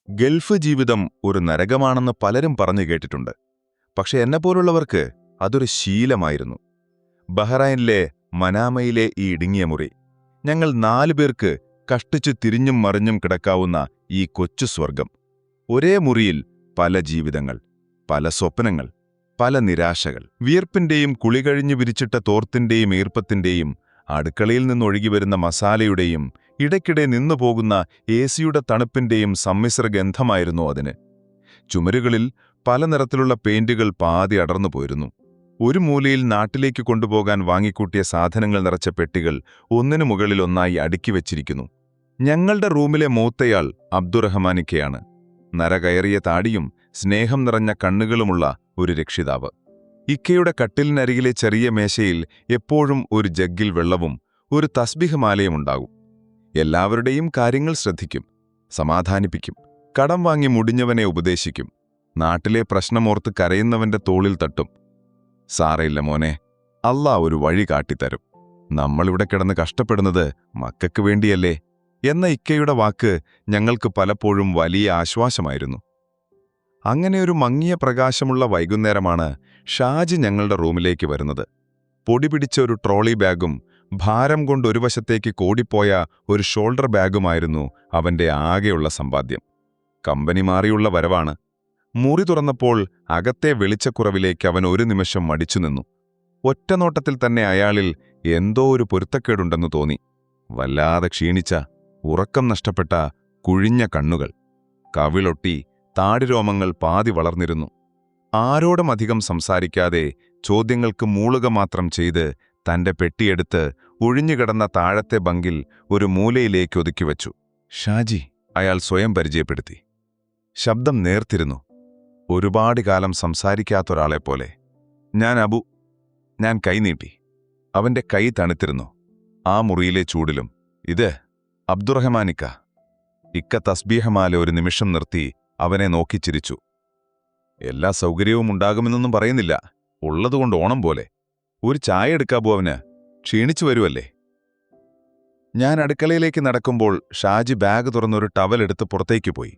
Gulf ജീവിതം ഒരു നരകമാണെന്ന് പലരും പറഞ്ഞു കേട്ടിട്ടുണ്ട്. പക്ഷെ എന്നെപ്പോലുള്ളവർക്ക് അതൊരു ശീലമായിരുന്നു. ബഹ്റൈനിലെ മനാമയിലെ ഈ ഇടുങ്ങിയ മുറി, ഞങ്ങൾ 4 പേർക്ക് കഷ്ടിച്ചു തിരിഞ്ഞും മറിഞ്ഞും കിടക്കാവുന്ന ഈ കൊച്ചു സ്വർഗം. ഒരേ മുറിയിൽ പല ജീവിതങ്ങൾ, പല സ്വപ്നങ്ങൾ, പല നിരാശകൾ. വിയർപ്പിന്റെയും കുളികഴിഞ്ഞു വിരിച്ചിട്ട തോർത്തിന്റെയും ഈർപ്പത്തിന്റെയും അടുക്കളയിൽ നിന്നൊഴുകിവരുന്ന മസാലയുടെയും ഇടയ്ക്കിടെ നിന്നുപോകുന്ന എസിയുടെ തണുപ്പിന്റെയും സമ്മിശ്ര ഗന്ധമായിരുന്നു അതിന്. ചുമരുകളിൽ പല നിറത്തിലുള്ള പെയിന്റുകൾ പാതി അടർന്നു പോയിരുന്നു. ഒരു മൂലയിൽ നാട്ടിലേക്ക് കൊണ്ടുപോകാൻ വാങ്ങിക്കൂട്ടിയ സാധനങ്ങൾ നിറച്ച പെട്ടികൾ ഒന്നിനു മുകളിൽ ഒന്നായി അടുക്കി വച്ചിരിക്കുന്നു. ഞങ്ങളുടെ റൂമിലെ മൂത്തയാൾ അബ്ദുറഹ്മാനിക്കയാണ്. നരകയറിയ താടിയും സ്നേഹം നിറഞ്ഞ കണ്ണുകളുമുള്ള ഒരു രക്ഷിതാവ്. ഇക്കയുടെ കട്ടിലിനരികിലെ ചെറിയ മേശയിൽ എപ്പോഴും ഒരു ജഗ്ഗിൽ വെള്ളവും ഒരു തസ്ബീഹ് മാലയും ഉണ്ടാകും. എല്ലാവരുടെയും കാര്യങ്ങൾ ശ്രദ്ധിക്കും, സമാധാനിപ്പിക്കും, കടം വാങ്ങി മുടിഞ്ഞവനെ ഉപദേശിക്കും, നാട്ടിലെ പ്രശ്നമോർത്ത് കരയുന്നവന്റെ തോളിൽ തട്ടും. സാരയില്ല മോനെ, അല്ലാ ഒരു വഴി കാട്ടിത്തരും. നമ്മളിവിടെ കിടന്ന് കഷ്ടപ്പെടുന്നത് മക്കൾക്ക് വേണ്ടിയല്ലേ എന്ന ഇക്കയുടെ വാക്ക് ഞങ്ങൾക്ക് പലപ്പോഴും വലിയ ആശ്വാസമായിരുന്നു. അങ്ങനെയൊരു മങ്ങിയ പ്രകാശമുള്ള വൈകുന്നേരമാണ് ഷാജി ഞങ്ങളുടെ റൂമിലേക്ക് വരുന്നത്. പൊടി പിടിച്ച ഒരു ട്രോളി ബാഗും ഭാരം കൊണ്ട് ഒരു വശത്തേക്ക് കോടിപ്പോയ ഒരു ഷോൾഡർ ബാഗുമായിരുന്നു അവന്റെ ആകെയുള്ള സമ്പാദ്യം. കമ്പനി മാറിയുള്ള വരവാണ്. മുറി തുറന്നപ്പോൾ അകത്തെ വെളിച്ചക്കുറവിലേക്ക് അവൻ ഒരു നിമിഷം മടിച്ചു നിന്നു. ഒറ്റനോട്ടത്തിൽ തന്നെ അയാളിൽ എന്തോ ഒരു പൊരുത്തക്കേടുണ്ടെന്നു തോന്നി. വല്ലാതെ ക്ഷീണിച്ച, ഉറക്കം നഷ്ടപ്പെട്ട കുഴിഞ്ഞ കണ്ണുകൾ, കവിളൊട്ടി താടിരോമങ്ങൾ പാതി വളർന്നിരുന്നു. ആരോടും അധികം സംസാരിക്കാതെ ചോദ്യങ്ങൾക്ക് മൂളുക മാത്രം ചെയ്ത് തന്റെ പെട്ടിയെടുത്ത് ഒഴിഞ്ഞുകിടന്ന താഴത്തെ ബങ്കിൽ ഒരു മൂലയിലേക്ക് ഒതുക്കിവച്ചു. ഷാജി, അയാൾ സ്വയം പരിചയപ്പെടുത്തി. ശബ്ദം നേർത്തിരുന്നു, ഒരുപാട് കാലം സംസാരിക്കാത്തൊരാളെപ്പോലെ. ഞാൻ അബു. ഞാൻ കൈനീട്ടി. അവന്റെ കൈ തണുത്തിരുന്നു, ആ മുറിയിലെ ചൂടിലും. ഇത് അബ്ദുറഹ്മാനിക്ക. ഇക്ക തസ്ബീഹമാല ഒരു നിമിഷം നിർത്തി അവനെ നോക്കി ചിരിച്ചു. എല്ലാ സൗകര്യവും ഉണ്ടാകുമെന്നൊന്നും പറയുന്നില്ല, ഉള്ളതുകൊണ്ട് ഓണം പോലെ. ഒരു ചായ എടുക്കാബോ, അവന് ക്ഷീണിച്ചു വരുമല്ലേ. ഞാൻ അടുക്കളയിലേക്ക് നടക്കുമ്പോൾ ഷാജി ബാഗ് തുറന്നൊരു ടവലെടുത്ത് പുറത്തേക്ക് പോയി.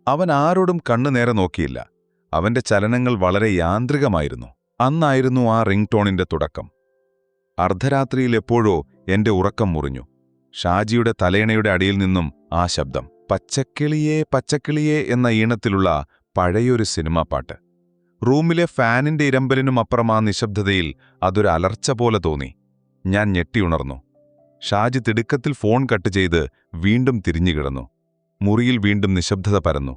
അവൻ ആരോടും കണ്ണുനേരെ നോക്കിയില്ല. അവന്റെ ചലനങ്ങൾ വളരെ യാന്ത്രികമായിരുന്നു. അന്നായിരുന്നു ആ റിംഗ് ടോണിന്റെ തുടക്കം. അർദ്ധരാത്രിയിൽ എപ്പോഴോ എന്റെ ഉറക്കം മുറിഞ്ഞു. ഷാജിയുടെ തലയണയുടെ അടിയിൽ നിന്നും ആ ശബ്ദം, പച്ചക്കിളിയേ പച്ചക്കിളിയേ എന്ന ഈണത്തിലുള്ള പഴയൊരു സിനിമാ പാട്ട്. റൂമിലെ ഫാനിന്റെ ഇരമ്പലിനും അപ്പുറം ആ നിശബ്ദതയിൽ അതൊരു അലർച്ച പോലെ തോന്നി. ഞാൻ ഞെട്ടിയുണർന്നു. ഷാജി തിടുക്കത്തിൽ ഫോൺ കട്ട് ചെയ്ത് വീണ്ടും തിരിഞ്ഞുകിടന്നു. മുറിയിൽ വീണ്ടും നിശബ്ദത പരന്നു.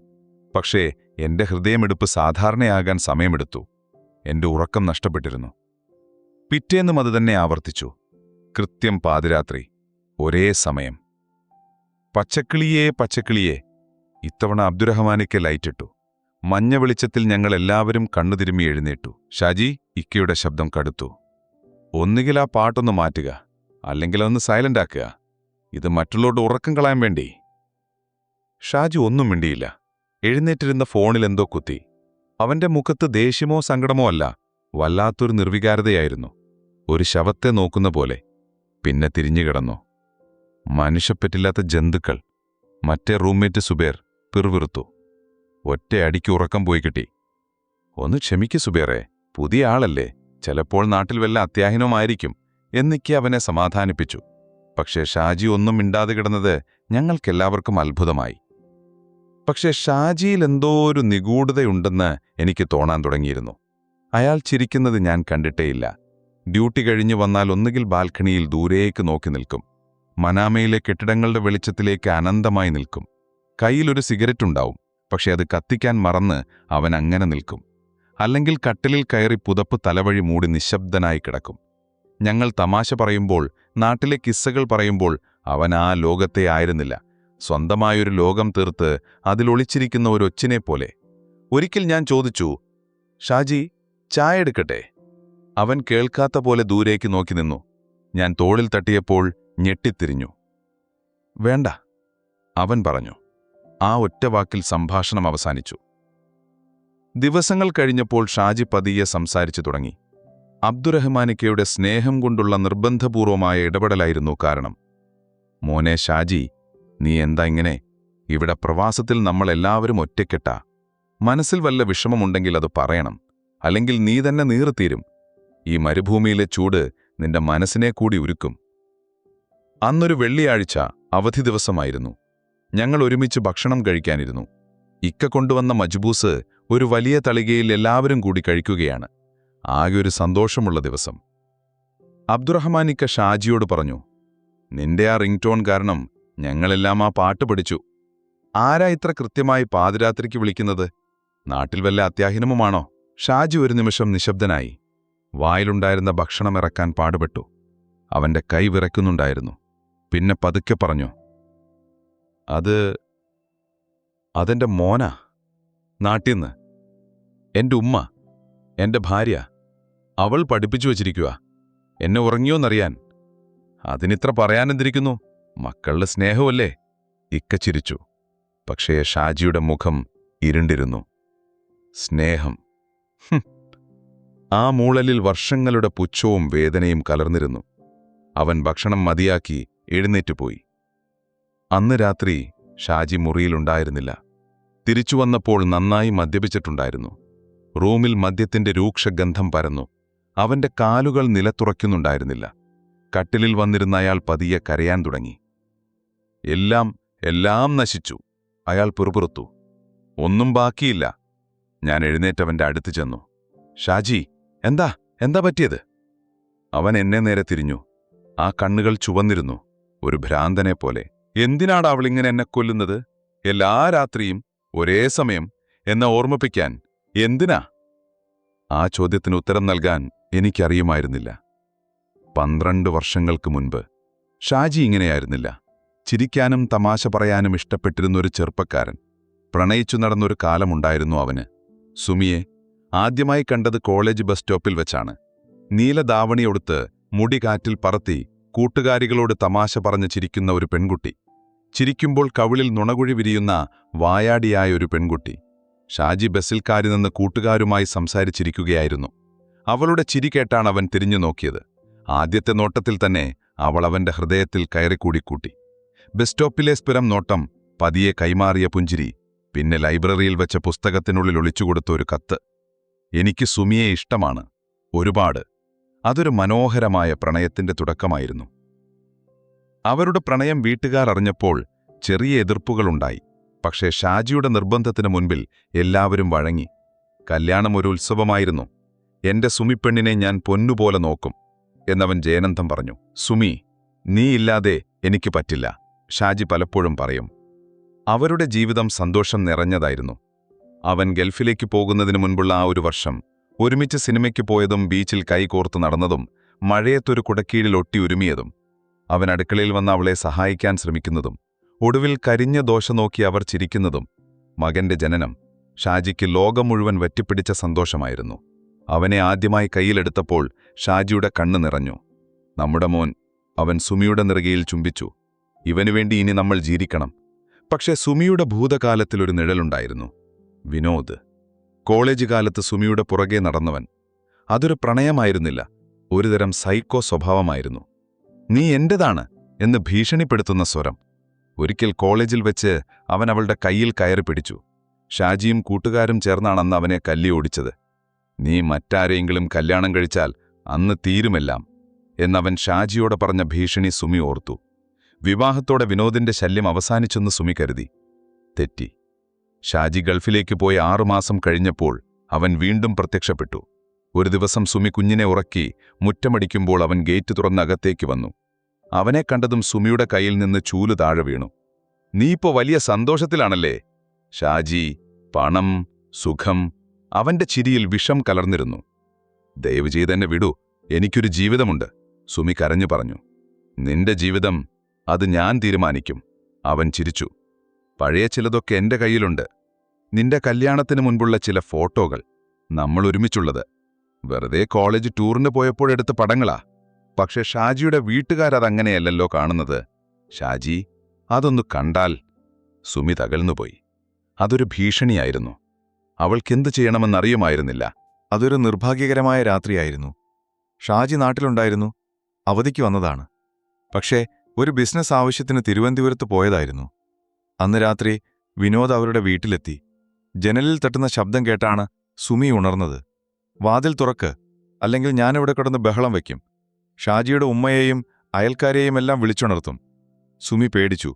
പക്ഷേ എന്റെ ഹൃദയമെടുപ്പ് സാധാരണയാകാൻ സമയമെടുത്തു. എന്റെ ഉറക്കം നഷ്ടപ്പെട്ടിരുന്നു. പിറ്റേന്നും അതുതന്നെ ആവർത്തിച്ചു. കൃത്യം പാതിരാത്രി, ഒരേ സമയം. പച്ചക്കിളിയേ പച്ചക്കിളിയേ. ഇത്തവണ അബ്ദുറഹ്മാനിക്ക് ലൈറ്റിട്ടു. മഞ്ഞ വെളിച്ചത്തിൽ ഞങ്ങളെല്ലാവരും കണ്ണുതിരുമ്മി എഴുന്നേറ്റു. ഷാജി, ഇക്കയുടെ ശബ്ദം കടുത്തു. ഒന്നുകിൽ ആ പാട്ടൊന്ന് മാറ്റുക, അല്ലെങ്കിൽ ഒന്ന് സൈലന്റ് ആക്കുക. ഇത് മറ്റുള്ളവരുടെ ഉറക്കം കളയാൻ വേണ്ടി. ഷാജി ഒന്നും മിണ്ടിയില്ല. എഴുന്നേറ്റിരുന്ന ഫോണിൽ എന്തോ കുത്തി. അവന്റെ മുഖത്ത് ദേഷ്യമോ സങ്കടമോ അല്ല, വല്ലാത്തൊരു നിർവികാരതയായിരുന്നു. ഒരു ശവത്തെ നോക്കുന്ന പോലെ. പിന്നെ തിരിഞ്ഞുകിടന്നു. മനുഷ്യപ്പറ്റില്ലാത്ത ജന്തുക്കൾ. മറ്റേ റൂംമേറ്റ് സുബേർ പിറുവിറുത്തു. ഒറ്റയടിക്ക് ഉറക്കം പോയി കിട്ടി. ഒന്ന് ക്ഷമിക്കു സുബേറെ, പുതിയ ആളല്ലേ, ചിലപ്പോൾ നാട്ടിൽ വല്ല അത്യാഹിനവുമായിരിക്കും എന്നിക്ക് അവനെ സമാധാനിപ്പിച്ചു. പക്ഷേ ഷാജി ഒന്നും മിണ്ടാതെ കിടന്നത് ഞങ്ങൾക്കെല്ലാവർക്കും അത്ഭുതമായി. പക്ഷേ ഷാജിയിൽ എന്തോ ഒരു നിഗൂഢതയുണ്ടെന്ന് എനിക്ക് തോന്നാൻ തുടങ്ങിയിരുന്നു. അയാൾ ചിരിക്കുന്നത് ഞാൻ കണ്ടിട്ടേയില്ല. ഡ്യൂട്ടി കഴിഞ്ഞു വന്നാൽ ഒന്നുകിൽ ബാൽക്കണിയിൽ ദൂരേക്ക് നോക്കി നിൽക്കും, മനാമയിലെ കെട്ടിടങ്ങളുടെ വെളിച്ചത്തിലേക്ക് അനന്തമായി നിൽക്കും. കയ്യിലൊരു സിഗരറ്റുണ്ടാവും, പക്ഷെ അത് കത്തിക്കാൻ മറന്ന് അവൻ അങ്ങനെ നിൽക്കും. അല്ലെങ്കിൽ കട്ടിലിൽ കയറി പുതപ്പ് തലവഴി മൂടി നിശബ്ദനായി കിടക്കും. ഞങ്ങൾ തമാശ പറയുമ്പോൾ, നാട്ടിലെ കിസ്സകൾ പറയുമ്പോൾ അവൻ ആ ലോകത്തെ ആയിരുന്നില്ല. സ്വന്തമായൊരു ലോകം തീർത്ത് അതിലൊളിച്ചിരിക്കുന്ന ഒരൊച്ചിനെപ്പോലെ. ഒരിക്കൽ ഞാൻ ചോദിച്ചു, ഷാജി, ചായ എടുക്കട്ടെ? അവൻ കേൾക്കാത്ത പോലെ ദൂരേക്ക് നോക്കി നിന്നു. ഞാൻ തോളിൽ തട്ടിയപ്പോൾ ഞെട്ടിത്തിരിഞ്ഞു. വേണ്ട, അവൻ പറഞ്ഞു. ആ ഒറ്റവാക്കിൽ സംഭാഷണം അവസാനിച്ചു. ദിവസങ്ങൾ കഴിഞ്ഞപ്പോൾ ഷാജി പതിയെ സംസാരിച്ചു തുടങ്ങി. അബ്ദുറഹ്മാനിക്കയുടെ സ്നേഹം കൊണ്ടുള്ള നിർബന്ധപൂർവമായ ഇടപെടലായിരുന്നു കാരണം. മോനെ ഷാജി, നീ എന്താ ഇങ്ങനെ? ഇവിടെ പ്രവാസത്തിൽ നമ്മളെല്ലാവരും ഒറ്റക്കെട്ടാ. മനസ്സിൽ വല്ല വിഷമമുണ്ടെങ്കിൽ അത് പറയണം, അല്ലെങ്കിൽ നീ തന്നെ നീറിത്തീരും. ഈ മരുഭൂമിയിലെ ചൂട് നിന്റെ മനസ്സിനെ കൂടി ഉരുക്കും. അന്നൊരു വെള്ളിയാഴ്ച അവധി ദിവസമായിരുന്നു. ഞങ്ങൾ ഒരുമിച്ച് ഭക്ഷണം കഴിക്കാനിരുന്നു. ഇക്ക കൊണ്ടുവന്ന മജ്ബൂസ് ഒരു വലിയ തളികയിൽ എല്ലാവരും കൂടി കഴിക്കുകയാണ്. ആകെ ഒരു സന്തോഷമുള്ള ദിവസം. അബ്ദുറഹ്മാനിക്ക ഷാജിയോട് പറഞ്ഞു, നിന്റെ ആ റിംഗ് ടോൺ കാരണം ഞങ്ങളെല്ലാം ആ പാട്ട് പഠിച്ചു. ആരാ ഇത്ര കൃത്യമായി പാതിരാത്രിക്ക് വിളിക്കുന്നത്? നാട്ടിൽ വല്ല അത്യാഹിനമുമാണോ? ഷാജി ഒരു നിമിഷം നിശബ്ദനായി. വായിലുണ്ടായിരുന്ന ഭക്ഷണം ഇറക്കാൻ പാടുപെട്ടു. അവന്റെ കൈ വിറയ്ക്കുന്നുണ്ടായിരുന്നു. പിന്നെ പതുക്കെ പറഞ്ഞു, അതെന്റെ മോനാ, നാട്ടിന്ന്. എന്റെ ഉമ്മ, എന്റെ ഭാര്യ, അവൾ പഠിപ്പിച്ചു വച്ചിരിക്കുക. എന്നെ ഉറങ്ങിയോന്നറിയാൻ. അതിനിത്ര പറയാനെന്തിരിക്കുന്നു? മക്കളുടെ സ്നേഹമല്ലേ? ഇക്ക ചിരിച്ചു. പക്ഷേ ഷാജിയുടെ മുഖം ഇരുണ്ടിരുന്നു. സ്നേഹം. ആ മൂളലിൽ വർഷങ്ങളുടെ പുച്ഛവും വേദനയും കലർന്നിരുന്നു. അവൻ ഭക്ഷണം മതിയാക്കി എഴുന്നേറ്റുപോയി. അന്ന് രാത്രി ഷാജി മുറിയിലുണ്ടായിരുന്നില്ല. തിരിച്ചുവന്നപ്പോൾ നന്നായി മദ്യപിച്ചിട്ടുണ്ടായിരുന്നു. റൂമിൽ മദ്യത്തിന്റെ രൂക്ഷഗന്ധം പരന്നു. അവന്റെ കാലുകൾ നിലത്തുറയ്ക്കുന്നുണ്ടായിരുന്നില്ല. കട്ടിലിൽ വന്നിരുന്ന അയാൾ പതിയെ കരയാൻ തുടങ്ങി. എല്ലാം നശിച്ചു. അയാൾ പിറുപിറുത്തു. ഒന്നും ബാക്കിയില്ല. ഞാൻ എഴുന്നേറ്റവന്റെ അടുത്ത് ചെന്നു. ഷാജി, എന്താ പറ്റിയത്? അവൻ എന്നെ നേരെ തിരിഞ്ഞു. ആ കണ്ണുകൾ ചുവന്നിരുന്നു, ഒരു ഭ്രാന്തനെ പോലെ. എന്തിനാണ് അവളിങ്ങനെ എന്നെ കൊല്ലുന്നത്? എല്ലാ രാത്രിയും ഒരേ സമയം എന്നെ ഓർമ്മിപ്പിക്കാൻ എന്തിനാ? ആ ചോദ്യത്തിന് ഉത്തരം നൽകാൻ എനിക്കറിയുമായിരുന്നില്ല. 12 വർഷങ്ങൾക്ക് മുൻപ് ഷാജി ഇങ്ങനെയായിരുന്നില്ല. ചിരിക്കാനും തമാശ പറയാനും ഇഷ്ടപ്പെട്ടിരുന്നൊരു ചെറുപ്പക്കാരൻ. പ്രണയിച്ചു നടന്നൊരു കാലമുണ്ടായിരുന്നു അവന്. സുമിയെ ആദ്യമായി കണ്ടത് കോളേജ് ബസ് സ്റ്റോപ്പിൽ വെച്ചാണ്. നീലദാവണിയൊടുത്ത് മുടി കാറ്റിൽ പറത്തി കൂട്ടുകാരികളോട് തമാശ പറഞ്ഞ് ചിരിക്കുന്ന ഒരു പെൺകുട്ടി. ചിരിക്കുമ്പോൾ കവിളിൽ നുണകുഴി വിരിയുന്ന വായാടിയായ ഒരു പെൺകുട്ടി. ഷാജി ബസ്സിൽ കാരി നിന്ന് കൂട്ടുകാരുമായി സംസാരിച്ചിരിക്കുകയായിരുന്നു. അവളുടെ ചിരി കേട്ടാണ് അവൻ തിരിഞ്ഞു നോക്കിയത്. ആദ്യത്തെ നോട്ടത്തിൽ തന്നെ അവൾ അവന്റെ ഹൃദയത്തിൽ കയറിക്കൂടിക്കൂട്ടി. ബസ് സ്റ്റോപ്പിലെ സ്ഥിരം നോട്ടം, പതിയെ കൈമാറിയ പുഞ്ചിരി, പിന്നെ ലൈബ്രറിയിൽ വെച്ച പുസ്തകത്തിനുള്ളിൽ ഒളിച്ചുകൊടുത്ത ഒരു കത്ത്. എനിക്ക് സുമിയെ ഇഷ്ടമാണ്, ഒരുപാട്. അതൊരു മനോഹരമായ പ്രണയത്തിന്റെ തുടക്കമായിരുന്നു. അവരുടെ പ്രണയം വീട്ടുകാർ അറിഞ്ഞപ്പോൾ ചെറിയ എതിർപ്പുകളുണ്ടായി. പക്ഷേ ഷാജിയുടെ നിർബന്ധത്തിന് മുൻപിൽ എല്ലാവരും വഴങ്ങി. കല്യാണം ഒരു ഉത്സവമായിരുന്നു. എന്റെ സുമിപ്പെണ്ണിനെ ഞാൻ പൊന്നുപോലെ നോക്കും എന്നവൻ ജയനന്തം പറഞ്ഞു. സുമി, നീയില്ലാതെ എനിക്ക് പറ്റില്ല, ഷാജി പലപ്പോഴും പറയും. അവരുടെ ജീവിതം സന്തോഷം നിറഞ്ഞതായിരുന്നു. അവൻ ഗൾഫിലേക്ക് പോകുന്നതിനു മുൻപുള്ള ആ ഒരു വർഷം ഒരുമിച്ച് സിനിമയ്ക്ക് പോയതും ബീച്ചിൽ കൈകോർത്ത് നടന്നതും മഴയത്തൊരു കുടക്കീഴിൽ ഒട്ടി ഉരുമിയതും അവൻ അടുക്കളയിൽ വന്ന് അവളെ സഹായിക്കാൻ ശ്രമിക്കുന്നതും ഒടുവിൽ കരിഞ്ഞ ദോശ നോക്കി അവർ ചിരിക്കുന്നതും മകന്റെ ജനനം ഷാജിക്ക് ലോകം മുഴുവൻ വറ്റിപ്പിടിച്ച സന്തോഷമായിരുന്നു. അവനെ ആദ്യമായി കയ്യിലെടുത്തപ്പോൾ ഷാജിയുടെ കണ്ണ് നിറഞ്ഞു. നമ്മുടെ മോൻ, അവൻ സുമിയുടെ നെറുകയിൽ ചുംബിച്ചു. ഇവനുവേണ്ടി ഇനി നമ്മൾ ജീവിക്കണം. പക്ഷേ സുമിയുടെ ഭൂതകാലത്തിലൊരു നിഴലുണ്ടായിരുന്നു. വിനോദ്. കോളേജ് കാലത്ത് സുമിയുടെ പുറകെ നടന്നവൻ. അതൊരു പ്രണയമായിരുന്നില്ല, ഒരുതരം സൈക്കോ സ്വഭാവമായിരുന്നു. നീ എന്റേതാണ് എന്ന് ഭീഷണിപ്പെടുത്തുന്ന സ്വരം. ഒരിക്കൽ കോളേജിൽ വെച്ച് അവൻ അവളുടെ കയ്യിൽ കയറി പിടിച്ചു. ഷാജിയും കൂട്ടുകാരും ചേർന്നാണ് അന്ന് അവനെ കല്ലി ഓടിച്ചത്. നീ മറ്റാരെയെങ്കിലും കല്യാണം കഴിച്ചാൽ അന്ന് തീരുമെല്ലാം എന്നവൻ ഷാജിയോട് പറഞ്ഞ ഭീഷണി സുമി ഓർത്തു. വിവാഹത്തോടെ വിനോദിന്റെ ശല്യം അവസാനിച്ചെന്ന് സുമി കരുതി. തെറ്റി. ഷാജി ഗൾഫിലേക്ക് പോയി 6 മാസം കഴിഞ്ഞപ്പോൾ അവൻ വീണ്ടും പ്രത്യക്ഷപ്പെട്ടു. ഒരു ദിവസം സുമി കുഞ്ഞിനെ ഉറക്കി മുറ്റമടിക്കുമ്പോൾ അവൻ ഗേറ്റ് തുറന്ന് അകത്തേക്ക് വന്നു. അവനെ കണ്ടതും സുമിയുടെ കയ്യിൽ നിന്ന് ചൂല് താഴെ വീണു. നീയിപ്പോ വലിയ സന്തോഷത്തിലാണല്ലേ? ഷാജി, പണം, സുഖം. അവന്റെ ചിരിയിൽ വിഷം കലർന്നിരുന്നു. ദയവ് ചെയ്തെന്നെ വിടൂ, എനിക്കൊരു ജീവിതമുണ്ട്, സുമി കരഞ്ഞു പറഞ്ഞു. നിന്റെ ജീവിതം, അത് ഞാൻ തീരുമാനിക്കും. അവൻ ചിരിച്ചു. പഴയ ചിലതൊക്കെ എന്റെ കയ്യിലുണ്ട്. നിന്റെ കല്യാണത്തിന് മുൻപുള്ള ചില ഫോട്ടോകൾ, നമ്മൾ ഒരുമിച്ചുള്ളത്. വെറുതെ കോളേജ് ടൂറിന് പോയപ്പോഴെടുത്ത പടങ്ങളാ. പക്ഷെ ഷാജിയുടെ വീട്ടുകാരതങ്ങനെയല്ലല്ലോ കാണുന്നത്. ഷാജി, അതൊന്നു കണ്ടാൽ. സുമി തകർന്നുപോയി. അതൊരു ഭീഷണിയായിരുന്നു. അവൾക്കെന്തു ചെയ്യണമെന്നറിയുമായിരുന്നില്ല. അതൊരു നിർഭാഗ്യകരമായ രാത്രിയായിരുന്നു. ഷാജി നാട്ടിലുണ്ടായിരുന്നു, അവധിക്ക് വന്നതാണ്. പക്ഷേ ഒരു ബിസിനസ് ആവശ്യത്തിന് തിരുവനന്തപുരത്ത് പോയതായിരുന്നു. അന്ന് രാത്രി വിനോദ് അവരുടെ വീട്ടിലെത്തി. ജനലിൽ തട്ടുന്ന ശബ്ദം കേട്ടാണ് സുമി ഉണർന്നത്. വാതിൽ തുറക്ക്, അല്ലെങ്കിൽ ഞാനിവിടെ കിടന്ന് ബഹളം വയ്ക്കും. ഷാജിയുടെ ഉമ്മയെയും അയൽക്കാരെയും എല്ലാം വിളിച്ചുണർത്തും. സുമി പേടിച്ചു.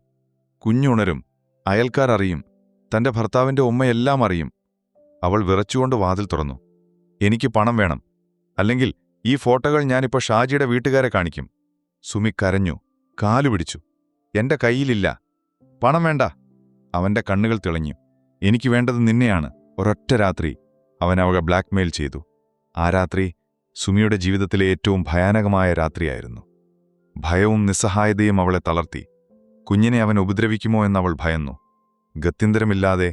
കുഞ്ഞുണരും, അയൽക്കാർ അറിയും, തന്റെ ഭർത്താവിന്റെ ഉമ്മയെല്ലാം അറിയും. അവൾ വിറച്ചുകൊണ്ട് വാതിൽ തുറന്നു. എനിക്ക് പണം വേണം, അല്ലെങ്കിൽ ഈ ഫോട്ടോകൾ ഞാനിപ്പോൾ ഷാജിയുടെ വീട്ടുകാരെ കാണിക്കും. സുമി കരഞ്ഞു, കാലുപിടിച്ചു. എന്റെ കയ്യിലില്ല. പണം വേണ്ട. അവന്റെ കണ്ണുകൾ തിളങ്ങി. എനിക്ക് വേണ്ടത് നിന്നെയാണ്. ഒരൊറ്റ രാത്രി അവൻ അവളെ ബ്ലാക്ക്മെയിൽ ചെയ്തു. ആ രാത്രി സുമിയുടെ ജീവിതത്തിലെ ഏറ്റവും ഭയാനകമായ രാത്രിയായിരുന്നു. ഭയവും നിസ്സഹായതയും അവളെ തളർത്തി. കുഞ്ഞിനെ അവൻ ഉപദ്രവിക്കുമോ എന്നവൾ ഭയന്നു. ഗത്യന്തരമില്ലാതെ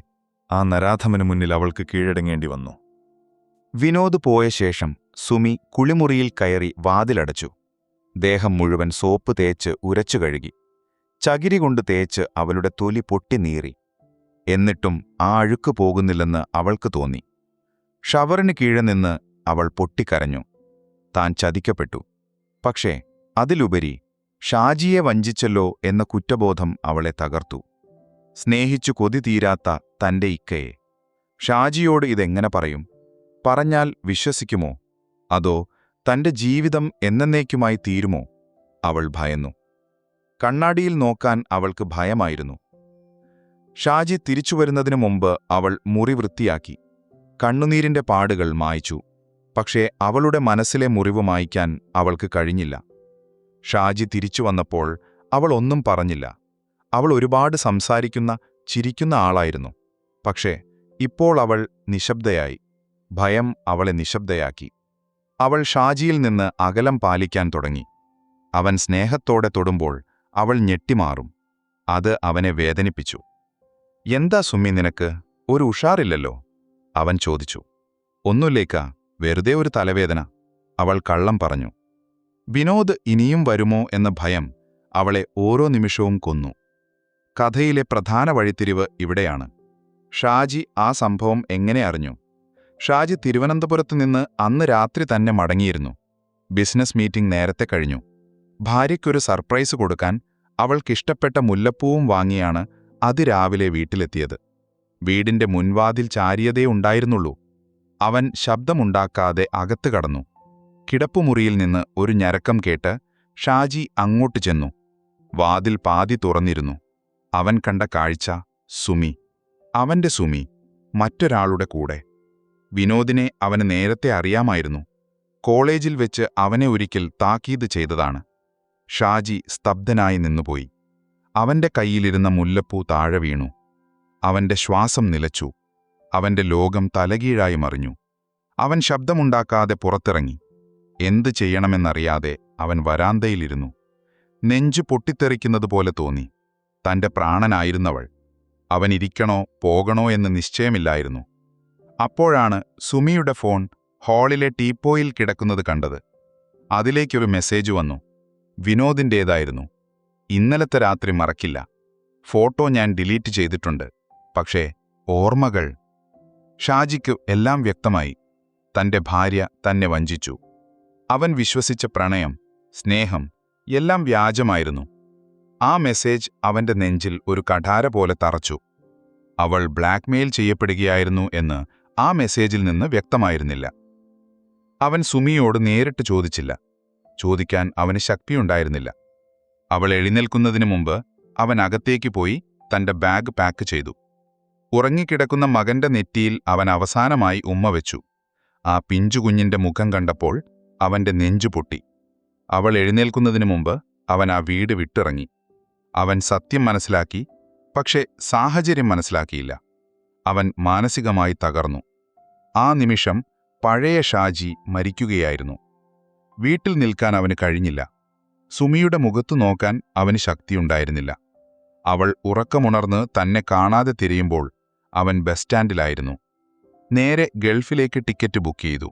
ആ നരാധമനു മുന്നിൽ അവൾക്ക് കീഴടങ്ങേണ്ടി വന്നു. വിനോദ് പോയ ശേഷം സുമി കുളിമുറിയിൽ കയറി വാതിലടച്ചു. ദേഹം മുഴുവൻ സോപ്പ് തേച്ച് ഉരച്ചു കഴുകി. ചകിരി കൊണ്ട് തേച്ച് അവളുടെ തൊലി പൊട്ടിനീറി. എന്നിട്ടും ആ അഴുക്ക് പോകുന്നില്ലെന്ന് അവൾക്ക് തോന്നി. ഷവറിന് കീഴെ നിന്ന് അവൾ പൊട്ടിക്കരഞ്ഞു. താൻ ചതിക്കപ്പെട്ടു. പക്ഷേ അതിലുപരി ഷാജിയെ വഞ്ചിച്ചല്ലോ എന്ന കുറ്റബോധം അവളെ തകർത്തു. സ്നേഹിച്ചു കൊതി തീരാത്ത തന്റെ ഇക്കയെ ഷാജിയോട് ഇതെങ്ങനെ പറയും? പറഞ്ഞാൽ വിശ്വസിക്കുമോ? അതോ തന്റെ ജീവിതം എന്നേക്കുമായി തീരുമോ? അവൾ ഭയന്നു. കണ്ണാടിയിൽ നോക്കാൻ അവൾക്ക് ഭയമായിരുന്നു. ഷാജി തിരിച്ചുവരുന്നതിനു മുമ്പ് അവൾ മുറി വൃത്തിയാക്കി. കണ്ണുനീരിന്റെ പാടുകൾ മായ്ച്ചു. പക്ഷേ അവളുടെ മനസ്സിലെ മുറിവ് മായ്ക്കാൻ അവൾക്ക് കഴിഞ്ഞില്ല. ഷാജി തിരിച്ചു വന്നപ്പോൾ അവൾ ഒന്നും പറഞ്ഞില്ല. അവൾ ഒരുപാട് സംസാരിക്കുന്ന, ചിരിക്കുന്ന ആളായിരുന്നു. പക്ഷേ ഇപ്പോൾ അവൾ നിശബ്ദയായി. ഭയം അവളെ നിശബ്ദയാക്കി. അവൾ ഷാജിയിൽ നിന്ന് അകലം പാലിക്കാൻ തുടങ്ങി. അവൻ സ്നേഹത്തോടെ തൊടുമ്പോൾ അവൾ ഞെട്ടിമാറും. അത് അവനെ വേദനിപ്പിച്ചു. എന്താ സുമി നിനക്ക്? ഒരു ഉഷാറില്ലല്ലോ, അവൻ ചോദിച്ചു. ഒന്നുമില്ലേക്കാ, വെറുതെ ഒരു തലവേദന, അവൾ കള്ളം പറഞ്ഞു. വിനോദ് ഇനിയും വരുമോ എന്ന ഭയം അവളെ ഓരോ നിമിഷവും കൊന്നു. കഥയിലെ പ്രധാന വഴിത്തിരിവ് ഇവിടെയാണ്. ഷാജി ആ സംഭവം എങ്ങനെ അറിഞ്ഞു? ഷാജി തിരുവനന്തപുരത്ത് നിന്ന് അന്ന് രാത്രി തന്നെ മടങ്ങിയിരുന്നു. ബിസിനസ് മീറ്റിംഗ് നേരത്തെ കഴിഞ്ഞു. ഭാര്യയ്ക്കൊരു സർപ്രൈസ് കൊടുക്കാൻ അവൾക്കിഷ്ടപ്പെട്ട മുല്ലപ്പൂവും വാങ്ങിയാണ് അതിരാവിലെ വീട്ടിലെത്തിയത്. വീടിന്റെ മുൻവാതിൽ ചാരിയതേ ഉണ്ടായിരുന്നുള്ളൂ. അവൻ ശബ്ദമുണ്ടാക്കാതെ അകത്ത് കടന്നു. കിടപ്പുമുറിയിൽ നിന്ന് ഒരു ഞരക്കം കേട്ട് ഷാജി അങ്ങോട്ട് ചെന്നു. വാതിൽ പാതി തുറന്നിരുന്നു. അവൻ കണ്ട കാഴ്ച സുമി. അവന്റെ സുമി, മറ്റൊരാളുടെ കൂടെ. വിനോദിനെ അവന് നേരത്തെ അറിയാമായിരുന്നു. കോളേജിൽ വെച്ച് അവനെ ഒരിക്കൽ താക്കീത് ചെയ്തതാണ്. ഷാജി സ്തബ്ധനായി നിന്നുപോയി. അവന്റെ കയ്യിലിരുന്ന മുല്ലപ്പൂ താഴെ വീണു. അവന്റെ ശ്വാസം നിലച്ചു. അവന്റെ ലോകം തലകീഴായി മറിഞ്ഞു. അവൻ ശബ്ദമുണ്ടാക്കാതെ പുറത്തിറങ്ങി. എന്തു ചെയ്യണമെന്നറിയാതെ അവൻ വരാന്തയിലിരുന്നു. നെഞ്ചു പൊട്ടിത്തെറിക്കുന്നതുപോലെ തോന്നി. തന്റെ പ്രാണനായിരുന്നവൾ. അവൻ ഇരിക്കണോ പോകണോ എന്ന് നിശ്ചയമില്ലായിരുന്നു. അപ്പോഴാണ് സുമിയുടെ ഫോൺ ഹാളിലെ ടീപ്പോയിൽ കിടക്കുന്നത് കണ്ടത്. അതിലേക്കൊരു മെസ്സേജ് വന്നു. വിനോദിൻ്റേതായിരുന്നു. ഇന്നലത്തെ രാത്രി മറക്കില്ല. ഫോട്ടോ ഞാൻ ഡിലീറ്റ് ചെയ്തിട്ടുണ്ട്. പക്ഷേ ഓർമ്മകൾ. ഷാജിക്ക് എല്ലാം വ്യക്തമായി. തന്റെ ഭാര്യ തന്നെ വഞ്ചിച്ചു. അവൻ വിശ്വസിച്ച പ്രണയം, സ്നേഹം എല്ലാം വ്യാജമായിരുന്നു. ആ മെസ്സേജ് അവന്റെ നെഞ്ചിൽ ഒരു കഠാര പോലെ തറച്ചു. അവൾ ബ്ലാക്ക്മെയിൽ ചെയ്യപ്പെടുകയായിരുന്നു എന്ന് ആ മെസ്സേജിൽ നിന്ന് വ്യക്തമായിരുന്നില്ല. അവൻ സുമിയോട് നേരിട്ട് ചോദിച്ചില്ല. ചോദിക്കാൻ അവന് ശക്തിയുണ്ടായിരുന്നില്ല. അവൾ എഴുന്നേൽക്കുന്നതിനു മുമ്പ് അവൻ അകത്തേക്ക് പോയി തന്റെ ബാഗ് പാക്ക് ചെയ്തു. ഉറങ്ങിക്കിടക്കുന്ന മകന്റെ നെറ്റിയിൽ അവൻ അവസാനമായി ഉമ്മ വെച്ചു. ആ പിഞ്ചുകുഞ്ഞിന്റെ മുഖം കണ്ടപ്പോൾ അവന്റെ നെഞ്ചു പൊട്ടി. അവൾ എഴുന്നേൽക്കുന്നതിനു മുമ്പ് അവൻ ആ വീട് വിട്ടിറങ്ങി. അവൻ സത്യം മനസ്സിലാക്കി, പക്ഷേ സാഹചര്യം മനസ്സിലാക്കിയില്ല. അവൻ മാനസികമായി തകർന്നു. ആ നിമിഷം പഴയ ഷാജി മരിക്കുകയായിരുന്നു. വീട്ടിൽ നിൽക്കാൻ അവന് കഴിഞ്ഞില്ല. സുമിയുടെ മുഖത്തു നോക്കാൻ അവന് ശക്തിയുണ്ടായിരുന്നില്ല. അവൾ ഉറക്കമുണർന്ന് തന്നെ കാണാതെ തിരയുമ്പോൾ അവൻ ബസ് സ്റ്റാൻഡിലായിരുന്നു. നേരെ ഗൾഫിലേക്ക് ടിക്കറ്റ് ബുക്ക് ചെയ്തു.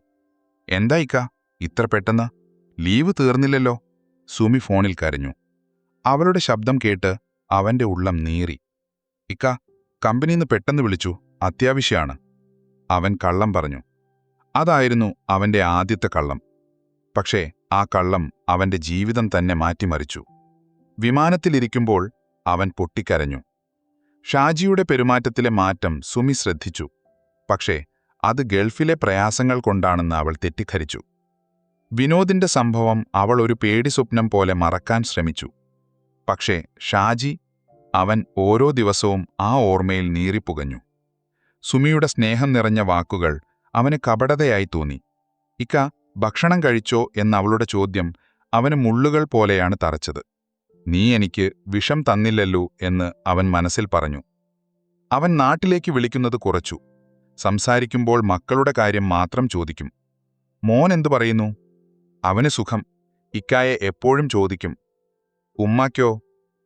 എന്തായിക്കാ ഇത്ര പെട്ടെന്ന്? ലീവ് തീർന്നില്ലല്ലോ, സുമി ഫോണിൽ കരഞ്ഞു. അവളുടെ ശബ്ദം കേട്ട് അവന്റെ ഉള്ളം നീറി. ഇക്ക, കമ്പനിന്ന് പെട്ടെന്ന് വിളിച്ചു, അത്യാവശ്യമാണ്. അവൻ കള്ളം പറഞ്ഞു. അതായിരുന്നു അവന്റെ ആദ്യത്തെ കള്ളം. പക്ഷേ ആ കള്ളം അവന്റെ ജീവിതം തന്നെ മാറ്റിമറിച്ചു. വിമാനത്തിലിരിക്കുമ്പോൾ അവൻ പൊട്ടിക്കരഞ്ഞു. ഷാജിയുടെ പെരുമാറ്റത്തിലെ മാറ്റം സുമി ശ്രദ്ധിച്ചു. പക്ഷേ അത് ഗൾഫിലെ പ്രയാസങ്ങൾ കൊണ്ടാണെന്ന് അവൾ തെറ്റിദ്ധരിച്ചു. വിനോദിന്റെ സംഭവം അവൾ ഒരു പേടിസ്വപ്നം പോലെ മറക്കാൻ ശ്രമിച്ചു. പക്ഷേ ഷാജി, അവൻ ഓരോ ദിവസവും ആ ഓർമ്മയിൽ നീറിപ്പുകഞ്ഞു. സുമിയുടെ സ്നേഹം നിറഞ്ഞ വാക്കുകൾ അവന് കപടതയായി തോന്നി. ഇക്ക, ഭക്ഷണം കഴിച്ചോ എന്നവളുടെ ചോദ്യം അവന് മുള്ളുകൾ പോലെയാണ് തറച്ചത്. നീ എനിക്ക് വിഷം തന്നില്ലല്ലോ എന്ന് അവൻ മനസ്സിൽ പറഞ്ഞു. അവൻ നാട്ടിലേക്ക് വിളിക്കുന്നത് കുറച്ചു. സംസാരിക്കുമ്പോൾ മക്കളുടെ കാര്യം മാത്രം ചോദിക്കും. മോൻ എന്തു പറയുന്നു? അവന് സുഖം. ഇക്കായെ എപ്പോഴും ചോദിക്കും. ഉമ്മാക്കോ?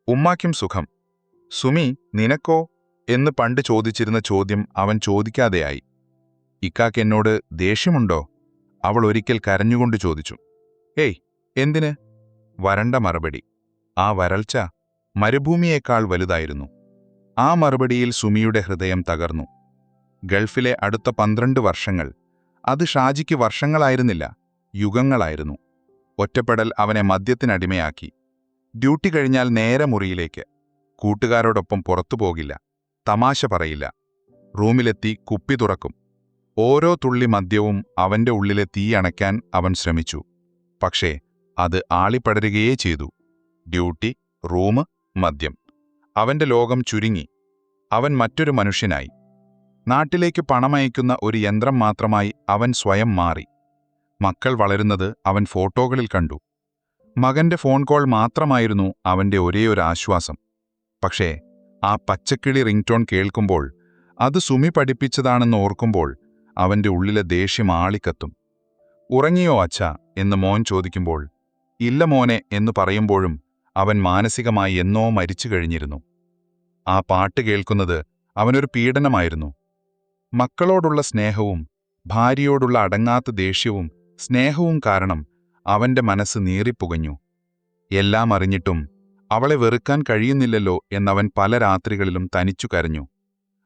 ഉമ്മാക്കും സുഖം. സുമി, നിനക്കോ എന്ന് പണ്ട് ചോദിച്ചിരുന്ന ചോദ്യം അവൻ ചോദിക്കാതെയായി. ഇക്കാക്ക് എന്നോട് ദേഷ്യമുണ്ടോ? അവൾ ഒരിക്കൽ കരഞ്ഞുകൊണ്ട് ചോദിച്ചു. ഏയ്, എന്തിന്? വരണ്ട മറുപടി. ആ വരൾച്ച മരുഭൂമിയേക്കാൾ വലുതായിരുന്നു. ആ മറുപടിയിൽ സുമിയുടെ ഹൃദയം തകർന്നു. ഗൾഫിലെ അടുത്ത 12 വർഷങ്ങൾ, അത് ഷാജിക്ക് വർഷങ്ങളായിരുന്നില്ല, യുഗങ്ങളായിരുന്നു. ഒറ്റപ്പെടൽ അവനെ മദ്യത്തിനടിമയാക്കി. ഡ്യൂട്ടി കഴിഞ്ഞാൽ നേരെ മുറിയിലേക്ക്. കൂട്ടുകാരോടൊപ്പം പുറത്തു പോകില്ല, തമാശ പറയില്ല. റൂമിലെത്തി കുപ്പി തുറക്കും. ഓരോ തുള്ളി മദ്യവും അവന്റെ ഉള്ളിലെ തീ അണയ്ക്കാൻ അവൻ ശ്രമിച്ചു. പക്ഷേ അത് ആളിപ്പടരുകയേ ചെയ്തു. ഡ്യൂട്ടി, റൂം, മദ്യം. അവന്റെ ലോകം ചുരുങ്ങി. അവൻ മറ്റൊരു മനുഷ്യനായി. നാട്ടിലേക്ക് പണമയക്കുന്ന ഒരു യന്ത്രം മാത്രമായി അവൻ സ്വയം മാറി. മക്കൾ വളരുന്നത് അവൻ ഫോട്ടോകളിൽ കണ്ടു. മകന്റെ ഫോൺ കോൾ മാത്രമായിരുന്നു അവന്റെ ഒരേയൊരു ആശ്വാസം. പക്ഷേ ആ പച്ചക്കിളി റിംഗ്ടോൺ കേൾക്കുമ്പോൾ, അത് സുമി പഠിപ്പിച്ചതാണെന്ന് ഓർക്കുമ്പോൾ അവന്റെ ഉള്ളിലെ ദേഷ്യം ആളിക്കത്തും. ഉറങ്ങിയോ അച്ഛാ എന്ന് മോൻ ചോദിക്കുമ്പോൾ, ഇല്ല മോനെ എന്ന് പറയുമ്പോഴും അവൻ മാനസികമായി എന്നോ മരിച്ചു കഴിഞ്ഞിരുന്നു. ആ പാട്ട് കേൾക്കുന്നത് അവനൊരു പീഡനമായിരുന്നു. മക്കളോടുള്ള സ്നേഹവും ഭാര്യയോടുള്ള അടങ്ങാത്ത ദേഷ്യവും സ്നേഹവും കാരണം അവന്റെ മനസ്സ് നീറിപ്പുകഞ്ഞു. എല്ലാം അറിഞ്ഞിട്ടും അവളെ വെറുക്കാൻ കഴിയുന്നില്ലല്ലോ എന്നവൻ പല രാത്രികളിലും തനിച്ചു കരഞ്ഞു.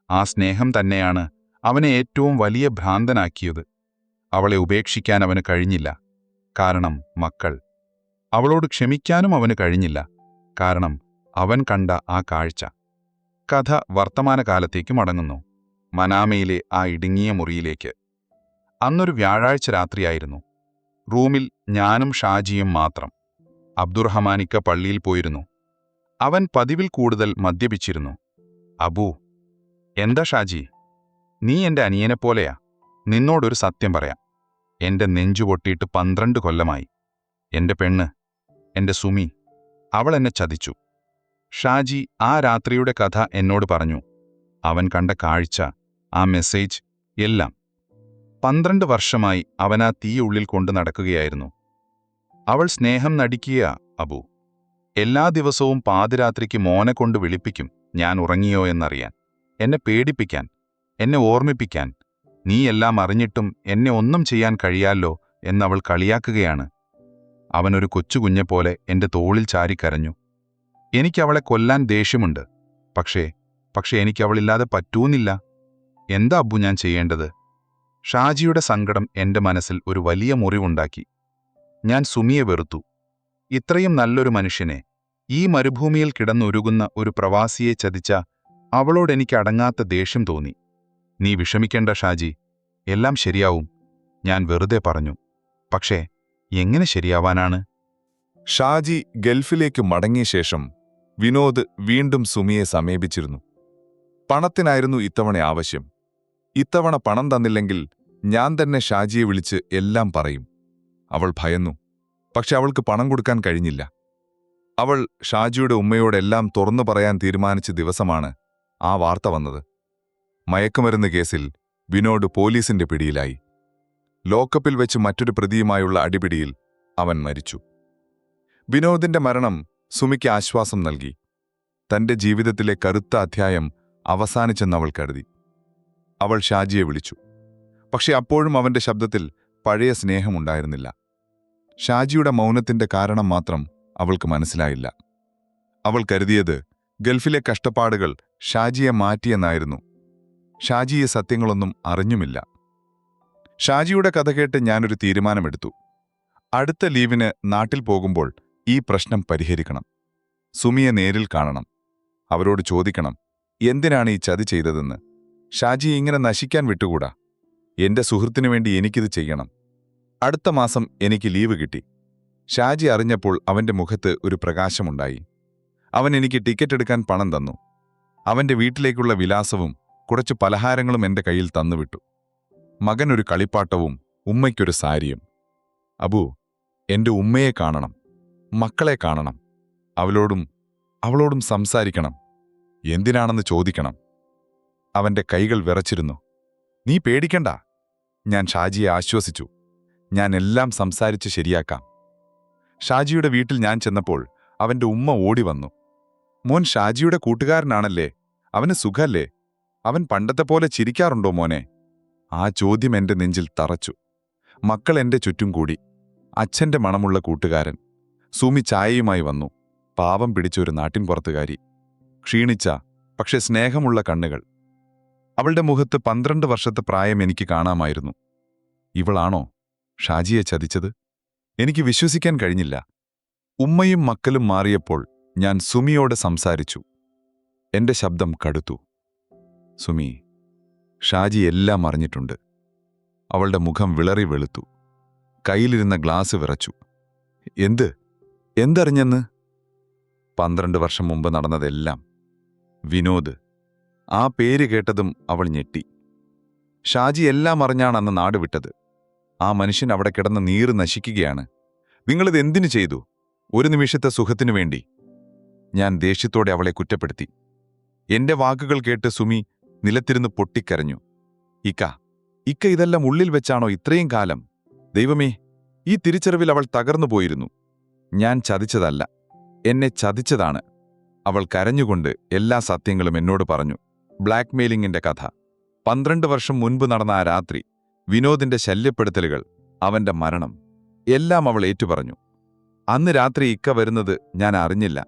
ആ സ്നേഹം തന്നെയാണ് അവനെ ഏറ്റവും വലിയ ഭ്രാന്തനാക്കിയത്. അവളെ ഉപേക്ഷിക്കാൻ അവന് കഴിഞ്ഞില്ല, കാരണം മക്കൾ. അവളോട് ക്ഷമിക്കാനും അവന് കഴിഞ്ഞില്ല, കാരണം അവൻ കണ്ട ആ കാഴ്ച. കഥ വർത്തമാനകാലത്തേക്ക് മടങ്ങുന്നു. മനാമയിലെ ആ ഇടുങ്ങിയ മുറിയിലേക്ക്. അന്നൊരു വ്യാഴാഴ്ച രാത്രിയായിരുന്നു. റൂമിൽ ഞാനും ഷാജിയും മാത്രം. അബ്ദുറഹ്മാനിക്ക പള്ളിയിൽ പോയിരുന്നു. അവൻ പതിവിൽ കൂടുതൽ മദ്യപിച്ചിരുന്നു. അബൂ, എന്താ ഷാജി? നീ എന്റെ അനിയനെപ്പോലെയാ. നിന്നോടൊരു സത്യം പറയാം. എന്റെ നെഞ്ചു പൊട്ടിയിട്ട് 12 കൊല്ലമായി. എന്റെ പെണ്ണ്, എന്റെ സുമി, അവൾ എന്നെ ചതിച്ചു. ഷാജി ആ രാത്രിയുടെ കഥ എന്നോട് പറഞ്ഞു. അവൻ കണ്ട കാഴ്ച, ആ മെസ്സേജ്, എല്ലാം. 12 വർഷമായി അവനാ തീ ഉള്ളിൽ കൊണ്ടു നടക്കുകയായിരുന്നു. അവൾ സ്നേഹം നടിക്കുക അബു. എല്ലാ ദിവസവും പാതിരാത്രിക്ക് മോനെ കൊണ്ട് വിളിപ്പിക്കും, ഞാൻ ഉറങ്ങിയോ എന്നറിയാൻ, എന്നെ പേടിപ്പിക്കാൻ, എന്നെ ഓർമ്മിപ്പിക്കാൻ. നീ എല്ലാം അറിഞ്ഞിട്ടും എന്നെ ഒന്നും ചെയ്യാൻ കഴിയാലോ എന്നവൾ കളിയാക്കുകയാണ്. അവനൊരു കൊച്ചുകുഞ്ഞെപ്പോലെ എന്റെ തോളിൽ ചാരിക്കരഞ്ഞു. എനിക്കവളെ കൊല്ലാൻ ദേഷ്യമുണ്ട്. പക്ഷേ എനിക്കവളില്ലാതെ പറ്റൂന്നില്ല. എന്താ അബ്ബു ഞാൻ ചെയ്യേണ്ടത്? ഷാജിയുടെ സങ്കടം എന്റെ മനസ്സിൽ ഒരു വലിയ മുറിവുണ്ടാക്കി. ഞാൻ സുമിയെ വെറുത്തു. ഇത്രയും നല്ലൊരു മനുഷ്യനെ, ഈ മരുഭൂമിയിൽ കിടന്നുരുകുന്ന ഒരു പ്രവാസിയെ ചതിച്ച അവളോടെനിക്ക് അടങ്ങാത്ത ദേഷ്യം തോന്നി. നീ വിഷമിക്കേണ്ട ഷാജി, എല്ലാം ശരിയാവും, ഞാൻ വെറുതെ പറഞ്ഞു. പക്ഷേ എങ്ങനെ ശരിയാവാനാണ്? ഷാജി ഗൾഫിലേക്ക് മടങ്ങിയ ശേഷം വിനോദ് വീണ്ടും സുമിയെ സമീപിച്ചിരുന്നു. പണത്തിനായിരുന്നു ഇത്തവണ ആവശ്യം. ഇത്തവണ പണം തന്നില്ലെങ്കിൽ ഞാൻ തന്നെ ഷാജിയെ വിളിച്ച് എല്ലാം പറയും. അവൾ ഭയന്നു. പക്ഷെ അവൾക്ക് പണം കൊടുക്കാൻ കഴിഞ്ഞില്ല. അവൾ ഷാജിയുടെ ഉമ്മയോടെല്ലാം തുറന്നു പറയാൻ തീരുമാനിച്ച ദിവസമാണ് ആ വാർത്ത വന്നത്. മയക്കുമരുന്ന് കേസിൽ വിനോദ് പോലീസിന്റെ പിടിയിലായി. ലോക്കപ്പിൽ വെച്ച് മറ്റൊരു പ്രതിയുമായുള്ള അടിപിടിയിൽ അവൻ മരിച്ചു. വിനോദിന്റെ മരണം സുമിക്ക് ആശ്വാസം നൽകി. തന്റെ ജീവിതത്തിലെ കറുത്ത അധ്യായം അവസാനിച്ചെന്നവൾ കരുതി. അവൾ ഷാജിയെ വിളിച്ചു. പക്ഷെ അപ്പോഴും അവന്റെ ശബ്ദത്തിൽ പഴയ സ്നേഹമുണ്ടായിരുന്നില്ല. ഷാജിയുടെ മൗനത്തിന്റെ കാരണം മാത്രം അവൾക്ക് മനസ്സിലായില്ല. അവൾ കരുതിയത് ഗൾഫിലെ കഷ്ടപ്പാടുകൾ ഷാജിയെ മാറ്റിയെന്നായിരുന്നു. ഷാജിയെ സത്യങ്ങളൊന്നും അറിഞ്ഞുമില്ല. ഷാജിയുടെ കഥ കേട്ട് ഞാനൊരു തീരുമാനമെടുത്തു. അടുത്ത ലീവിന് നാട്ടിൽ പോകുമ്പോൾ ഈ പ്രശ്നം പരിഹരിക്കണം. സുമിയെ നേരിൽ കാണണം. അവരോട് ചോദിക്കണം, എന്തിനാണ് ഈ ചതി ചെയ്തതെന്ന്. ഷാജി ഇങ്ങനെ നശിക്കാൻ വിട്ടുകൂടാ. എന്റെ സുഹൃത്തിനു വേണ്ടി എനിക്കിത് ചെയ്യണം. അടുത്ത മാസം എനിക്ക് ലീവ് കിട്ടി. ഷാജി അറിഞ്ഞപ്പോൾ അവന്റെ മുഖത്ത് ഒരു പ്രകാശമുണ്ടായി. അവൻ എനിക്ക് ടിക്കറ്റ് എടുക്കാൻ പണം തന്നു. അവന്റെ വീട്ടിലേക്കുള്ള വിലാസവും കുറച്ച് പലഹാരങ്ങളും എന്റെ കയ്യിൽ തന്നുവിട്ടു. മകനൊരു കളിപ്പാട്ടവും ഉമ്മയ്ക്കൊരു സാരിയും. അബു, എന്റെ ഉമ്മയെ കാണണം, മക്കളെ കാണണം, അവളോടും സംസാരിക്കണം, എന്തിനാണെന്ന് ചോദിക്കണം. അവന്റെ കൈകൾ വിറച്ചിരുന്നു. നീ പേടിക്കണ്ട, ഞാൻ ഷാജിയെ ആശ്വസിച്ചു. ഞാൻ എല്ലാം സംസാരിച്ച് ശരിയാക്കാം. ഷാജിയുടെ വീട്ടിൽ ഞാൻ ചെന്നപ്പോൾ അവന്റെ ഉമ്മ ഓടി വന്നു. മോൻ ഷാജിയുടെ കൂട്ടുകാരനാണല്ലേ? അവന് സുഖല്ലേ? അവൻ പണ്ടത്തെ പോലെ ചിരിക്കാറുണ്ടോ മോനെ? ആ ചോദ്യം എന്റെ നെഞ്ചിൽ തറച്ചു. മക്കൾ എന്റെ ചുറ്റും കൂടി. അച്ഛന്റെ മണമുള്ള കൂട്ടുകാരൻ. സുമി ചായയുമായി വന്നു. പാവം പിടിച്ചൊരു നാട്ടിൻപുറത്തുകാരി. ക്ഷീണിച്ച പക്ഷെ സ്നേഹമുള്ള കണ്ണുകൾ. അവളുടെ മുഖത്ത് 12 വർഷത്തെ പ്രായം എനിക്ക് കാണാമായിരുന്നു. ഇവളാണോ ഷാജിയെ ചതിച്ചത്? എനിക്ക് വിശ്വസിക്കാൻ കഴിഞ്ഞില്ല. ഉമ്മയും മക്കളും മാറിയപ്പോൾ ഞാൻ സുമിയോട് സംസാരിച്ചു. എന്റെ ശബ്ദം കടുത്തു. സുമി, ഷാജി എല്ലാം അറിഞ്ഞിട്ടുണ്ട്. അവളുടെ മുഖം വിളറി വെളുത്തു. കയ്യിലിരുന്ന ഗ്ലാസ് വിറച്ചു. എന്തറിഞ്ഞെന്ന്? 12 വർഷം മുമ്പ് നടന്നതെല്ലാം. വിനോദ്. ആ പേര് കേട്ടതും അവൾ ഞെട്ടി. ഷാജി എല്ലാം അറിഞ്ഞാണ് അന്ന് നാട് വിട്ടത്. ആ മനുഷ്യൻ അവിടെ കിടന്ന് നീറ് നശിക്കുകയാണ്. നിങ്ങളിത് എന്തിനു ചെയ്തു? ഒരു നിമിഷത്തെ സുഖത്തിനു വേണ്ടി. ഞാൻ ദേഷ്യത്തോടെ അവളെ കുറ്റപ്പെടുത്തി. എന്റെ വാക്കുകൾ കേട്ട് സുമി നിലത്തിരുന്ന് പൊട്ടിക്കരഞ്ഞു. ഇക്ക ഇതെല്ലാം ഉള്ളിൽ വെച്ചാണോ ഇത്രയും കാലം? ദൈവമേ, ഈ തിരിച്ചറിവിൽ അവൾ തകർന്നുപോയിരുന്നു. ഞാൻ ചതിച്ചതല്ല, എന്നെ ചതിച്ചതാണ്. അവൾ കരഞ്ഞുകൊണ്ട് എല്ലാ സത്യങ്ങളും എന്നോട് പറഞ്ഞു. ബ്ലാക്ക് മെയിലിംഗിന്റെ കഥ, 12 വർഷം മുൻപ് നടന്ന ആ രാത്രി, വിനോദിന്റെ ശല്യപ്പെടുത്തലുകൾ, അവന്റെ മരണം, എല്ലാം അവൾ ഏറ്റുപറഞ്ഞു. അന്ന് രാത്രി ഇക്ക വരുന്നത് ഞാൻ അറിഞ്ഞില്ല.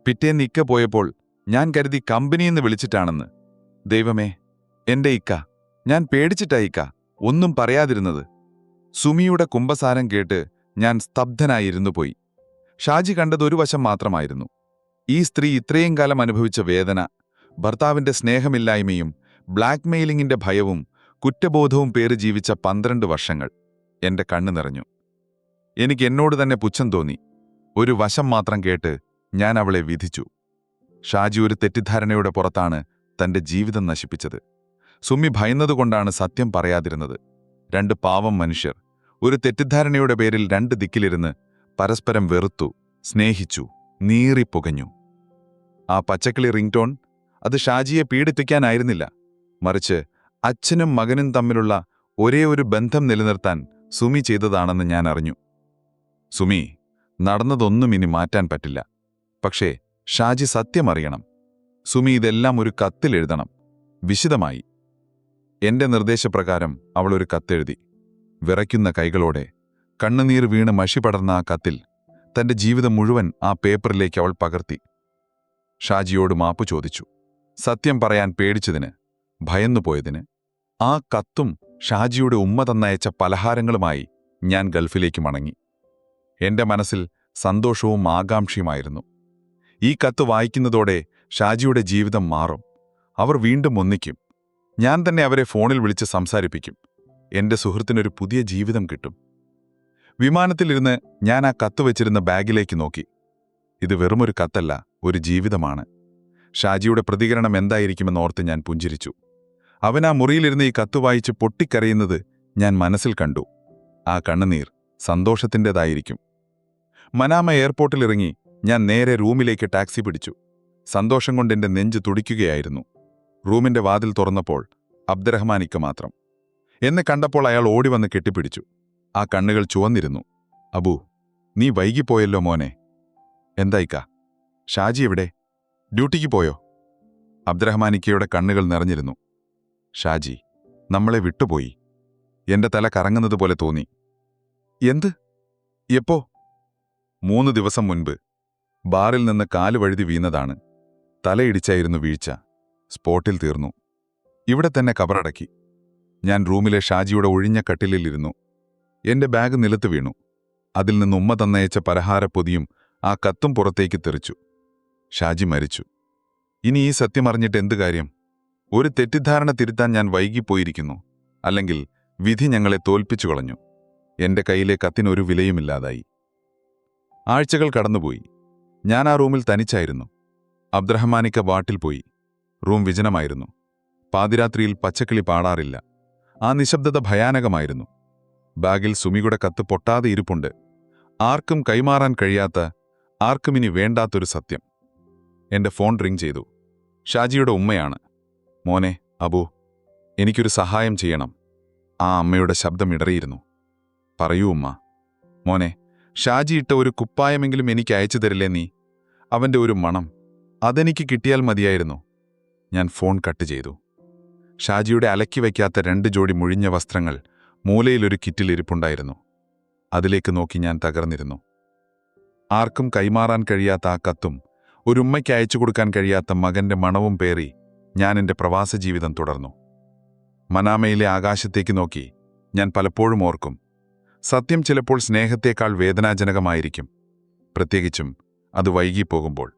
പിറ്റേന്ന് ഇക്ക പോയപ്പോൾ ഞാൻ കരുതി കമ്പനിയെന്ന് വിളിച്ചിട്ടാണെന്ന്. ദൈവമേ, എന്റെ ഇക്ക, ഞാൻ പേടിച്ചിട്ടാ ഇക്ക ഒന്നും പറയാതിരുന്നത്. സുമിയുടെ കുമ്പസാരം കേട്ട് ഞാൻ സ്തബ്ധനായിരുന്നു പോയി. ഷാജി കണ്ടത് ഒരു വശം മാത്രമായിരുന്നു. ഈ സ്ത്രീ ഇത്രയും കാലം അനുഭവിച്ച വേദന, ഭർത്താവിന്റെ സ്നേഹമില്ലായ്മയും ബ്ലാക്ക് മെയിലിംഗിന്റെ ഭയവും കുറ്റബോധവും പേര് ജീവിച്ച 12 വർഷങ്ങൾ. എന്റെ കണ്ണു നിറഞ്ഞു. എനിക്ക് എന്നോട് തന്നെ പുച്ഛം തോന്നി. ഒരു വശം മാത്രം കേട്ട് ഞാൻ അവളെ വിധിച്ചു. ഷാജി ഒരു തെറ്റിദ്ധാരണയുടെ പുറത്താണ് തന്റെ ജീവിതം നശിപ്പിച്ചത്. സുമി ഭയന്നതുകൊണ്ടാണ് സത്യം പറയാതിരുന്നത്. 2 പാവം മനുഷ്യർ ഒരു തെറ്റിദ്ധാരണയുടെ പേരിൽ 2 ദിക്കിലിരുന്ന് പരസ്പരം വെറുത്തു, സ്നേഹിച്ചു, നീറിപ്പുകഞ്ഞു. ആ പച്ചക്കിളി റിംഗ്ടോൺ, അത് ഷാജിയെ പീഡിപ്പിക്കാനായിരുന്നില്ല, മറിച്ച് അച്ഛനും മകനും തമ്മിലുള്ള ഒരേ ഒരു ബന്ധം നിലനിർത്താൻ സുമി ചെയ്തതാണെന്ന് ഞാൻ അറിഞ്ഞു. സുമി, നടന്നതൊന്നും ഇനി മാറ്റാൻ പറ്റില്ല. പക്ഷേ ഷാജി സത്യമറിയണം. സുമി ഇതെല്ലാം ഒരു കത്തിൽ എഴുതണം, വിശദമായി. എന്റെ നിർദ്ദേശപ്രകാരം അവൾ ഒരു കത്തെഴുതി. വിറയ്ക്കുന്ന കൈകളോടെ, കണ്ണുനീർ വീണ് മഷി പടർന്ന ആ കത്തിൽ തന്റെ ജീവിതം മുഴുവൻ ആ പേപ്പറിലേക്ക് അവൾ പകർത്തി. ഷാജിയോട് മാപ്പു ചോദിച്ചു. സത്യം പറയാൻ പേടിച്ചതിന്, ഭയന്നുപോയതിന്. ആ കത്തും ഷാജിയുടെ ഉമ്മ തന്നയച്ച പലഹാരങ്ങളുമായി ഞാൻ ഗൾഫിലേക്ക് മടങ്ങി. എന്റെ മനസ്സിൽ സന്തോഷവും ആകാംക്ഷയുമായിരുന്നു. ഈ കത്ത് വായിക്കുന്നതോടെ ഷാജിയുടെ ജീവിതം മാറും. അവർ വീണ്ടും ഒന്നിക്കും. ഞാൻ തന്നെ അവരെ ഫോണിൽ വിളിച്ച് സംസാരിപ്പിക്കും. എന്റെ സുഹൃത്തിനൊരു പുതിയ ജീവിതം കിട്ടും. വിമാനത്തിലിരുന്ന് ഞാൻ ആ കത്ത് വെച്ചിരുന്ന ബാഗിലേക്ക് നോക്കി. ഇത് വെറുമൊരു കത്തല്ല, ഒരു ജീവിതമാണ്. ഷാജിയുടെ പ്രതികരണം എന്തായിരിക്കുമെന്നോർത്ത് ഞാൻ പുഞ്ചിരിച്ചു. അവൻ ആ മുറിയിലിരുന്ന് ഈ കത്ത് വായിച്ച് പൊട്ടിക്കരയുന്നത് ഞാൻ മനസ്സിൽ കണ്ടു. ആ കണ്ണുനീർ സന്തോഷത്തിൻ്റെതായിരിക്കും. മനാമ എയർപോർട്ടിലിറങ്ങി ഞാൻ നേരെ റൂമിലേക്ക് ടാക്സി പിടിച്ചു. സന്തോഷം കൊണ്ട് എന്റെ നെഞ്ച് തുടിക്കുകയായിരുന്നു. റൂമിന്റെ വാതിൽ തുറന്നപ്പോൾ അബ്ദുറഹ്മാനിക്ക മാത്രം. എന്നെ കണ്ടപ്പോൾ അയാൾ ഓടിവന്ന് കെട്ടിപ്പിടിച്ചു. ആ കണ്ണുകൾ ചുവന്നിരുന്നു. അബു, നീ വൈകിപ്പോയല്ലോ മോനെ. എന്തായിക്ക? ഷാജി എവിടെ? ഡ്യൂട്ടിക്ക് പോയോ? അബ്ദുറഹ്മാനിക്കയുടെ കണ്ണുകൾ നിറഞ്ഞിരുന്നു. ഷാജി നമ്മളെ വിട്ടുപോയി. എന്റെ തല കറങ്ങുന്നതുപോലെ തോന്നി. എന്ത്? എപ്പോ? 3 ദിവസം മുൻപ്. ബാറിൽ നിന്ന് കാല് വഴുതി വീണതാണ്. തലയിടിച്ചായിരുന്നു വീഴ്ച. സ്പോട്ടിൽ തീർന്നു. ഇവിടെ തന്നെ കബറടക്കി. ഞാൻ റൂമിലെ ഷാജിയുടെ ഒഴിഞ്ഞ കട്ടിലിലിരുന്നു. എന്റെ ബാഗ് നിലത്ത് വീണു. അതിൽ നിന്ന് ഉമ്മ തന്നയച്ച പലഹാരപ്പൊതിയും ആ കത്തും പുറത്തേക്ക് തെറിച്ചു. ഷാജി മരിച്ചു. ഇനി ഈ സത്യം അറിഞ്ഞിട്ട് എന്ത് കാര്യം? ഒരു തെറ്റിദ്ധാരണ തിരുത്താൻ ഞാൻ വൈകിപ്പോയിരിക്കുന്നു. അല്ലെങ്കിൽ വിധി ഞങ്ങളെ തോൽപ്പിച്ചു കളഞ്ഞു. എന്റെ കയ്യിലെ കത്തിനൊരു വിലയുമില്ലാതായി. ആഴ്ചകൾ കടന്നുപോയി. ഞാൻ ആ റൂമിൽ തനിച്ചായിരുന്നു. അബ്ദുറഹ്മാനിക്ക വാട്ടിൽ പോയി. റൂം വിജനമായിരുന്നു. പാതിരാത്രിയിൽ പച്ചക്കിളി പാടാറില്ല. ആ നിശബ്ദത ഭയാനകമായിരുന്നു. ബാഗിൽ സുമിയുടെ കത്ത് പൊട്ടാതെ ഇരിപ്പുണ്ട്. ആർക്കും കൈമാറാൻ കഴിയാത്ത, ആർക്കും ഇനി വേണ്ടാത്തൊരു സത്യം. എന്റെ ഫോൺ റിംഗ് ചെയ്തു. ഷാജിയുടെ ഉമ്മയാണ്. മോനെ, അബു, എനിക്കൊരു സഹായം ചെയ്യണം. ആ അമ്മയുടെ ശബ്ദം ഇടറിയിരുന്നു. പറയൂ ഉമ്മ. മോനെ, ഷാജി ഇട്ട ഒരു കുപ്പായമെങ്കിലും എനിക്ക് അയച്ചു തരില്ലേ നീ? അവന്റെ ഒരു മണം, അതെനിക്ക് കിട്ടിയാൽ മതിയായിരുന്നു. ഞാൻ ഫോൺ കട്ട് ചെയ്തു. ഷാജിയുടെ അലക്കി വയ്ക്കാത്ത 2 ജോഡി മുഴിഞ്ഞ വസ്ത്രങ്ങൾ മൂലയിലൊരു കിറ്റിൽ ഇരിപ്പുണ്ടായിരുന്നു. അതിലേക്ക് നോക്കി ഞാൻ തകർന്നിരുന്നു. ആർക്കും കൈമാറാൻ കഴിയാത്ത ആ കത്തും ഒരുമ്മയ്ക്ക് അയച്ചു കൊടുക്കാൻ കഴിയാത്ത മകന്റെ മണവും പേറി ഞാൻ എൻ്റെ പ്രവാസ ജീവിതം തുടർന്നു. മനാമയിലെ ആകാശത്തേക്ക് നോക്കി ഞാൻ പലപ്പോഴും ഓർക്കും, സത്യം ചിലപ്പോൾ സ്നേഹത്തേക്കാൾ വേദനാജനകമായിരിക്കും, പ്രത്യേകിച്ചും അത് വൈകിപ്പോകുമ്പോൾ.